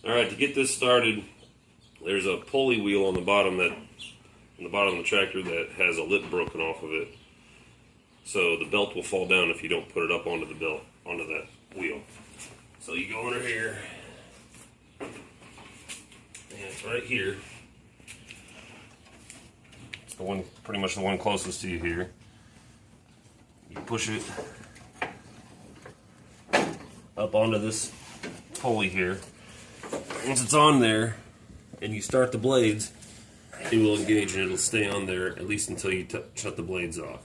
Alright, to get this started, there's a pulley wheel on the bottom of the tractor that has a lip broken off of it. So the belt will fall down if you don't put it up onto that wheel. So you go under here, and it's right here. It's the one, pretty much the one closest to you here. You push it up onto this pulley here. Once it's on there and you start the blades, it will engage and it'll stay on there at least until you shut the blades off.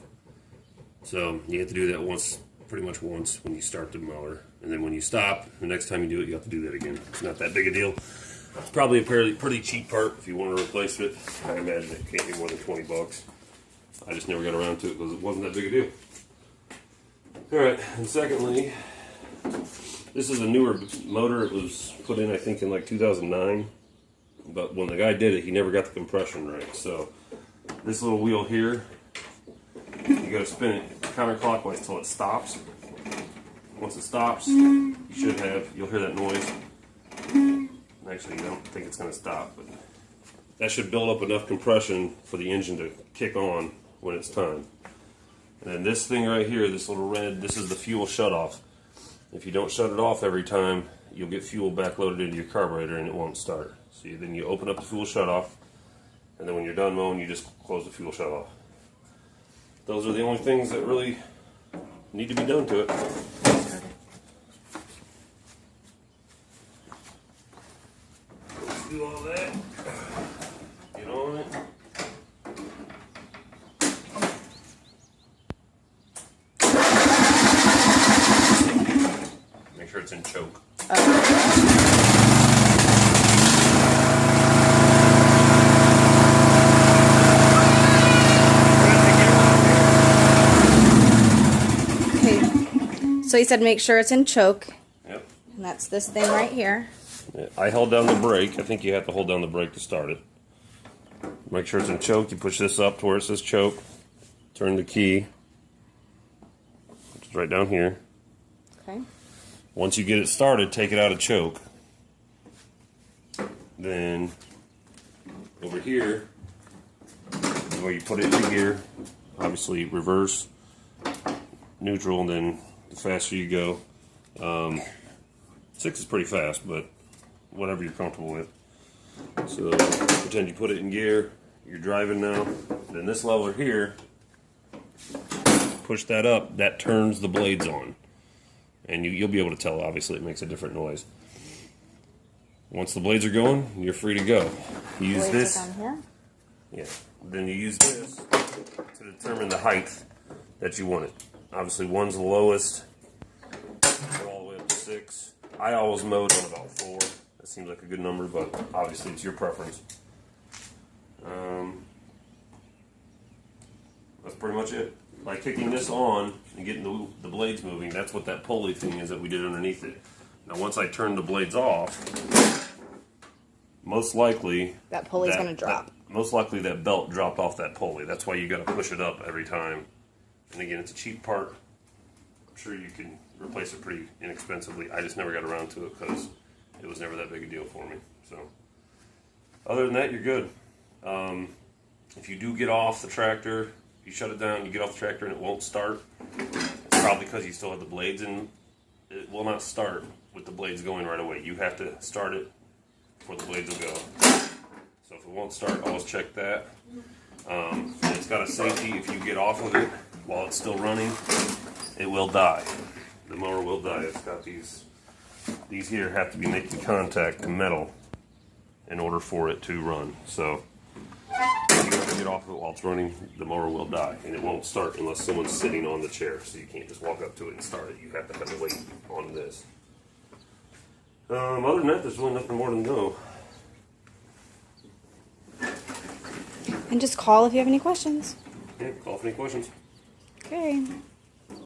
So you have to do that pretty much once when you start the mower, and then when you stop, the next time you do it, you have to do that again. It's not that big a deal. It's probably a pretty cheap part if you want to replace it. I imagine it can't be more than 20 bucks. I just never got around to it because it wasn't that big a deal. Alright, and secondly, this is a newer motor. It was put in, I think, in like 2009. But when the guy did it, he never got the compression right. So this little wheel here, you got to spin it counterclockwise till it stops. Once it stops, you'll hear that noise. Actually, I don't think it's going to stop, but that should build up enough compression for the engine to kick on when it's time. And then this thing right here, this little red, this is the fuel shutoff. If you don't shut it off every time, you'll get fuel backloaded into your carburetor and it won't start. So then you open up the fuel shutoff, and then when you're done mowing, you just close the fuel shutoff. Those are the only things that really need to be done to it. Let's do all that. Get on it. Make sure it's in choke. So he said make sure it's in choke. Yep. And that's this thing right here. Yeah, I held down the brake. I think you have to hold down the brake to start it. Make sure it's in choke. You push this up to where it says choke. Turn the key. It's right down here. Okay. Once you get it started, take it out of choke. Then over here, where you put it in gear, obviously reverse, neutral, and then the faster you go. 6 is pretty fast, but whatever you're comfortable with. So pretend you put it in gear, you're driving now. Then this lever here, push that up, that turns the blades on. And you'll be able to tell, obviously it makes a different noise. Once the blades are going, you're free to go. You use this. Down here? Yeah. Then you use this to determine the height that you want it. Obviously, one's the lowest, go all the way up to 6. I always mowed on about 4. That seems like a good number, but obviously it's your preference. That's pretty much it. By kicking this on and getting the blades moving, that's what that pulley thing is that we did underneath it. Now, once I turn the blades off, most likely that pulley's going to drop. Most likely that belt dropped off that pulley. That's why you got to push it up every time. And again, it's a cheap part. I'm sure you can replace it pretty inexpensively. I just never got around to it because it was never that big a deal for me. So, other than that, you're good. If you do get off the tractor, you shut it down, you get off the tractor and it won't start, it's probably because you still have the blades in. It will not start with the blades going right away. You have to start it before the blades will go. So if it won't start, always check that. And it's got a safety. If you get off of it while it's still running, it will die. The mower will die. It's got these here have to be making contact to metal in order for it to run. So if you ever get off of it while it's running, the mower will die, and it won't start unless someone's sitting on the chair. So you can't just walk up to it and start it. You have to have the weight on this. Other than that, there's really nothing more to know. And just call if you have any questions. Yeah, call if any questions. Okay.